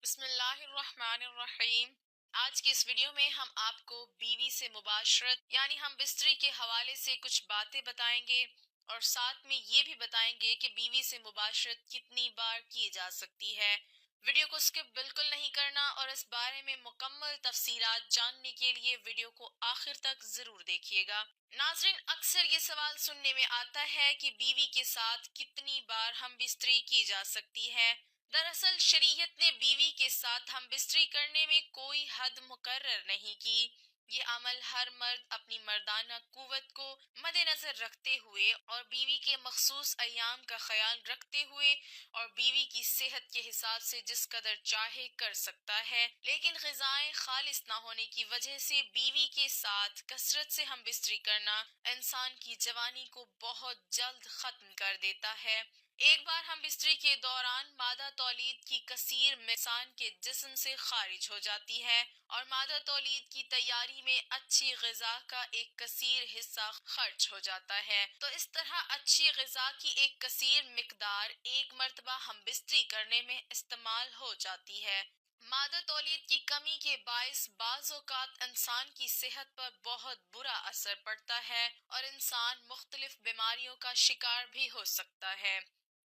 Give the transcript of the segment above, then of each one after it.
بسم اللہ الرحمن الرحیم۔ آج کی اس ویڈیو میں ہم آپ کو بیوی سے مباشرت یعنی ہم بستری کے حوالے سے کچھ باتیں بتائیں گے اور ساتھ میں یہ بھی بتائیں گے کہ بیوی سے مباشرت کتنی بار کی جا سکتی ہے۔ ویڈیو کو سکپ بالکل نہیں کرنا اور اس بارے میں مکمل تفصیلات جاننے کے لیے ویڈیو کو آخر تک ضرور دیکھیے گا۔ ناظرین، اکثر یہ سوال سننے میں آتا ہے کہ بیوی کے ساتھ کتنی بار ہم بستری کی جا سکتی ہے۔ دراصل شریعت نے بیوی کے ساتھ ہم بستری کرنے میں کوئی حد مقرر نہیں کی۔ یہ عمل ہر مرد اپنی مردانہ قوت کو مد نظر رکھتے ہوئے اور بیوی کے مخصوص ایام کا خیال رکھتے ہوئے اور بیوی کی صحت کے حساب سے جس قدر چاہے کر سکتا ہے، لیکن غذائیں خالص نہ ہونے کی وجہ سے بیوی کے ساتھ کثرت سے ہم بستری کرنا انسان کی جوانی کو بہت جلد ختم کر دیتا ہے۔ ایک بار ہم بستری کے دوران مادہ تولید کی کثیر انسان کے جسم سے خارج ہو جاتی ہے اور مادہ تولید کی تیاری میں اچھی غذا کا ایک کثیر حصہ خرچ ہو جاتا ہے۔ تو اس طرح اچھی غذا کی ایک کثیر مقدار ایک مرتبہ ہم بستری کرنے میں استعمال ہو جاتی ہے۔ مادہ تولید کی کمی کے باعث بعض اوقات انسان کی صحت پر بہت برا اثر پڑتا ہے اور انسان مختلف بیماریوں کا شکار بھی ہو سکتا ہے۔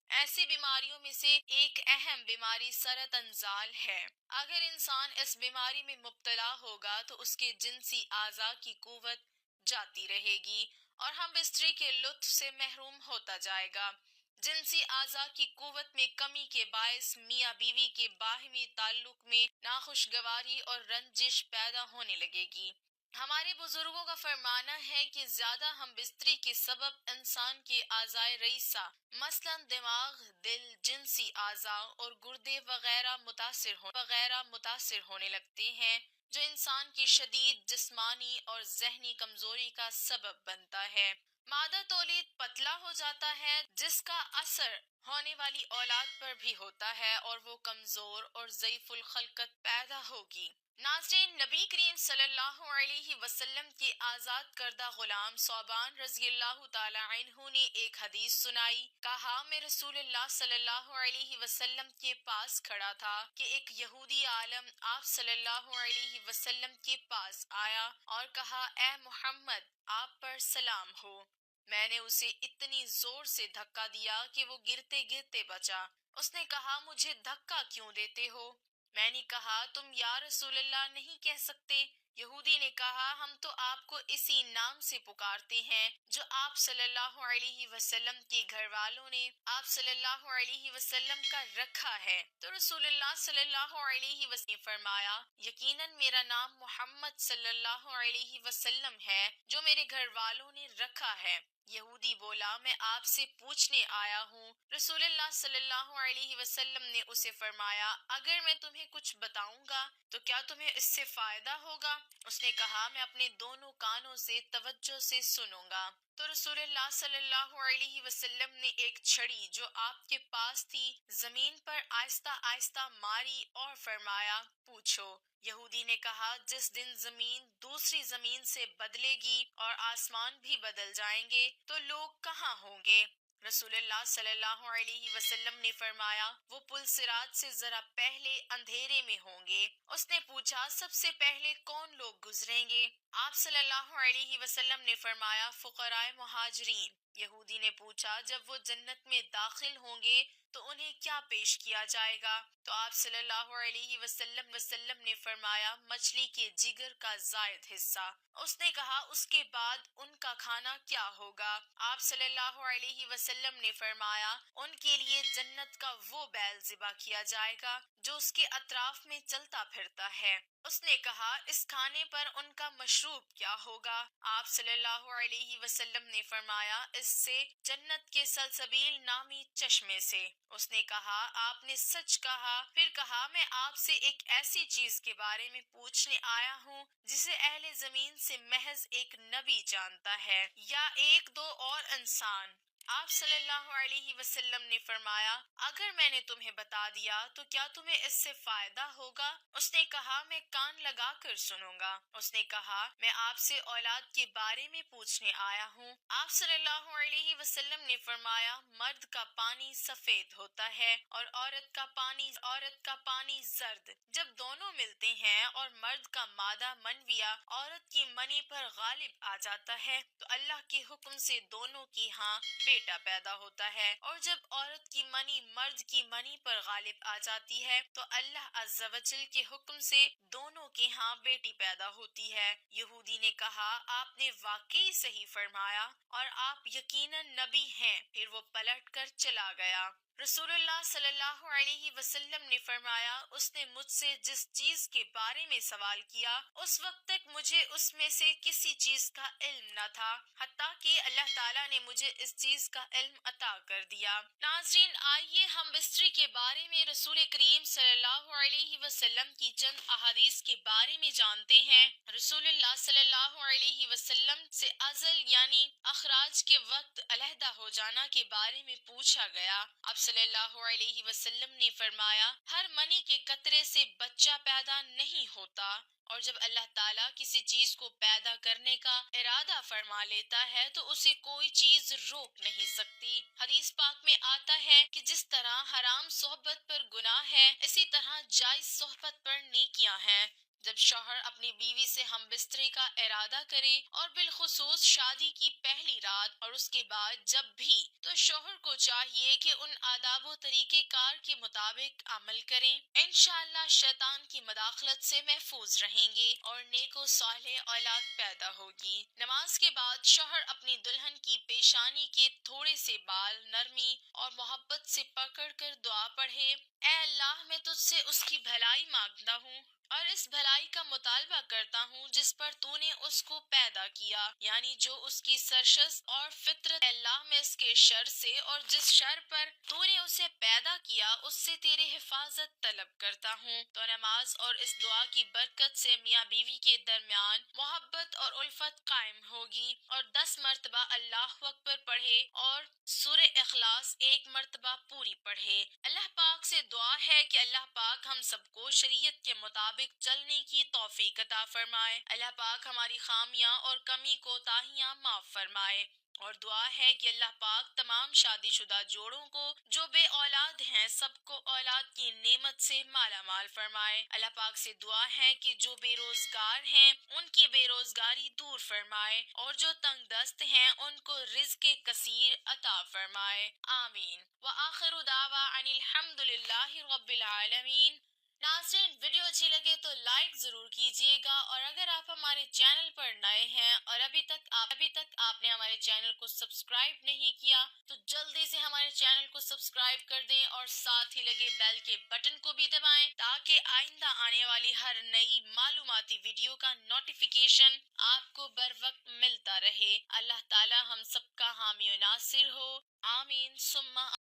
ایسی بیماریوں میں سے ایک اہم بیماری سرطان زال ہے۔ اگر انسان اس بیماری میں مبتلا ہوگا تو اس کے جنسی اعضاء کی قوت جاتی رہے گی اور ہم بستری کے لطف سے محروم ہوتا جائے گا۔ جنسی اعضاء کی قوت میں کمی کے باعث میاں بیوی کے باہمی تعلق میں ناخوشگواری اور رنجش پیدا ہونے لگے گی۔ ہمارے بزرگوں کا فرمانا ہے کہ زیادہ ہم بستری کے سبب انسان کے اعضائے رئیسہ مثلا دماغ، دل، جنسی اعضاء اور گردے وغیرہ متاثر ہونے لگتے ہیں، جو انسان کی شدید جسمانی اور ذہنی کمزوری کا سبب بنتا ہے۔ مادہ تولید پتلا ہو جاتا ہے، جس کا اثر ہونے والی اولاد پر بھی ہوتا ہے اور وہ کمزور اور ضعیف الخلقت پیدا ہوگی۔ ناظرین، نبی کریم صلی اللہ علیہ وسلم کے آزاد کردہ غلام ثعبان رضی اللہ تعالی عنہ نے ایک حدیث سنائی۔ کہا، میں رسول اللہ صلی اللہ علیہ وسلم کے پاس کھڑا تھا کہ ایک یہودی عالم آپ صلی اللہ علیہ وسلم کے پاس آیا اور کہا، اے محمد، آپ پر سلام ہو۔ میں نے اسے اتنی زور سے دھکا دیا کہ وہ گرتے گرتے بچا۔ اس نے کہا، مجھے دھکا کیوں دیتے ہو؟ میں نے کہا، تم یا رسول اللہ نہیں کہہ سکتے؟ یہودی نے کہا، ہم تو آپ کو اسی نام سے پکارتے ہیں جو آپ صلی اللہ علیہ وسلم کے گھر والوں نے آپ صلی اللہ علیہ وسلم کا رکھا ہے۔ تو رسول اللہ صلی اللہ علیہ وسلم نے فرمایا، یقیناً میرا نام محمد صلی اللہ علیہ وسلم ہے جو میرے گھر والوں نے رکھا ہے۔ یہودی بولا، میں آپ سے پوچھنے آیا ہوں۔ رسول اللہ صلی اللہ علیہ وسلم نے اسے فرمایا، اگر میں تمہیں کچھ بتاؤں گا تو کیا تمہیں اس سے فائدہ ہوگا؟ اس نے کہا، میں اپنے دونوں کانوں سے توجہ سے سنوں گا۔ تو رسول اللہ صلی اللہ علیہ وسلم نے ایک چھڑی جو آپ کے پاس تھی زمین پر آہستہ آہستہ ماری اور فرمایا، پوچھو۔ یہودی نے کہا، جس دن زمین دوسری زمین سے بدلے گی اور آسمان بھی بدل جائیں گے تو لوگ کہاں ہوں گے؟ رسول اللہ صلی اللہ علیہ وسلم نے فرمایا، وہ پل صراط سے ذرا پہلے اندھیرے میں ہوں گے۔ اس نے پوچھا، سب سے پہلے کون لوگ گزریں گے؟ آپ صلی اللہ علیہ وسلم نے فرمایا، فقراء مہاجرین۔ یہودی نے پوچھا، جب وہ جنت میں داخل ہوں گے تو انہیں کیا پیش کیا جائے گا؟ تو آپ صلی اللہ علیہ وسلم نے فرمایا، مچھلی کے جگر کا زائد حصہ۔ اس نے کہا، اس کے بعد ان کا کھانا کیا ہوگا؟ آپ صلی اللہ علیہ وسلم نے فرمایا، ان کے لیے جنت کا وہ بیل ذبح کیا جائے گا جو اس کے اطراف میں چلتا پھرتا ہے۔ اس نے کہا، اس کھانے پر ان کا مشروب کیا ہوگا؟ آپ صلی اللہ علیہ وسلم نے فرمایا، اس سے جنت کے سلسبیل نامی چشمے سے۔ اس نے کہا، آپ نے سچ کہا۔ پھر کہا، میں آپ سے ایک ایسی چیز کے بارے میں پوچھنے آیا ہوں جسے اہل زمین سے محض ایک نبی جانتا ہے یا ایک دو اور انسان۔ آپ صلی اللہ علیہ وسلم نے فرمایا، اگر میں نے تمہیں بتا دیا تو کیا تمہیں اس سے فائدہ ہوگا؟ اس نے کہا، میں کان لگا کر سنوں گا۔ اس نے کہا، میں آپ سے اولاد کے بارے میں پوچھنے آیا ہوں۔ آپ صلی اللہ علیہ وسلم نے فرمایا، مرد کا پانی سفید ہوتا ہے اور عورت کا پانی زرد۔ جب دونوں ملتے ہیں اور مرد کا مادہ منویہ عورت کی منی پر غالب آ جاتا ہے تو اللہ کے حکم سے دونوں کی ہاں بیٹا پیدا ہوتا ہے، اور جب عورت کی منی مرد کی منی پر غالب آ جاتی ہے تو اللہ عز و جل کے حکم سے دونوں کے ہاں بیٹی پیدا ہوتی ہے۔ یہودی نے کہا، آپ نے واقعی صحیح فرمایا اور آپ یقیناً نبی ہیں۔ پھر وہ پلٹ کر چلا گیا۔ رسول اللہ صلی اللہ علیہ وسلم نے فرمایا، اس نے مجھ سے جس چیز کے بارے میں سوال کیا اس وقت تک مجھے اس میں سے کسی چیز کا علم نہ تھا، حتیٰ کہ اللہ تعالیٰ نے مجھے اس چیز کا علم عطا کر دیا۔ ناظرین، آئیے ہم بستری کے بارے میں رسول کریم صلی اللہ علیہ وسلم کی چند احادیث کے بارے میں جانتے ہیں۔ رسول اللہ صلی اللہ علیہ وسلم سے ازل یعنی اخراج کے وقت علیحدہ ہو جانا کے بارے میں پوچھا گیا۔ آپ صلی اللہ علیہ وسلم نے فرمایا، ہر منی کے قطرے سے بچہ پیدا نہیں ہوتا، اور جب اللہ تعالیٰ کسی چیز کو پیدا کرنے کا ارادہ فرما لیتا ہے تو اسے کوئی چیز روک نہیں سکتی۔ حدیث پاک میں آتا ہے کہ جس طرح حرام صحبت پر گناہ ہے، اسی طرح جائز صحبت پر نیکیاں ہیں۔ جب شوہر اپنی بیوی سے ہم بستری کا ارادہ کرے اور بالخصوص شادی کی پہلی رات اور اس کے بعد جب بھی، تو شوہر کو چاہیے کہ ان آداب و طریقہ کار کے مطابق عمل کریں۔ انشاءاللہ شیطان کی مداخلت سے محفوظ رہیں گے اور نیک و صالح اولاد پیدا ہوگی۔ نماز کے بعد شوہر اپنی دلہن کی پیشانی کے تھوڑے سے بال نرمی اور محبت سے پکڑ کر دعا پڑھے، اے اللہ، میں تجھ سے اس کی بھلائی مانگتا ہوں اور اس بھلائی کا مطالبہ کرتا ہوں جس پر تو نے اس کو پیدا کیا، یعنی جو اس کی سرشت اور فطرت۔ اے اللہ، میں اس کے شر سے اور جس شر پر تو نے اسے پیدا کیا اس سے تیری حفاظت طلب کرتا ہوں۔ تو نماز اور اس دعا کی برکت سے میاں بیوی کے درمیان محبت اور الفت قائم ہوگی، اور 10 مرتبہ اللہ اکبر پڑھے اور سورہ اخلاص 1 مرتبہ پوری پڑھے۔ اللہ پاک سے دعا ہے کہ اللہ پاک ہم سب کو شریعت کے مطابق چلنے کی توفیق عطا فرمائے۔ اللہ پاک ہماری خامیاں اور کمی کوتاہیاں معاف فرمائے، اور دعا ہے کہ اللہ پاک تمام شادی شدہ جوڑوں کو جو بے اولاد ہیں سب کو اولاد کی نعمت سے مالا مال فرمائے۔ اللہ پاک سے دعا ہے کہ جو بے روزگار ہیں ان کی بے روزگاری دور فرمائے، اور جو تنگ دست ہیں ان کو رزق کثیر عطا فرمائے، آمین۔ وآخر دعوانا ان الحمد للہ رب العالمین۔ ناظرین، ویڈیو اچھی لگے تو لائک ضرور کیجیے گا، اور اگر آپ ہمارے چینل پر نئے ہیں اور ابھی تک آپ نے ہمارے چینل کو سبسکرائب نہیں کیا تو جلدی سے ہمارے چینل کو سبسکرائب کر دیں اور ساتھ ہی لگے بیل کے بٹن کو بھی دبائیں تاکہ آئندہ آنے والی ہر نئی معلوماتی ویڈیو کا نوٹیفیکیشن آپ کو بر وقت ملتا رہے۔ اللہ تعالی ہم سب کا حامی و ناصر ہو، آمین ثم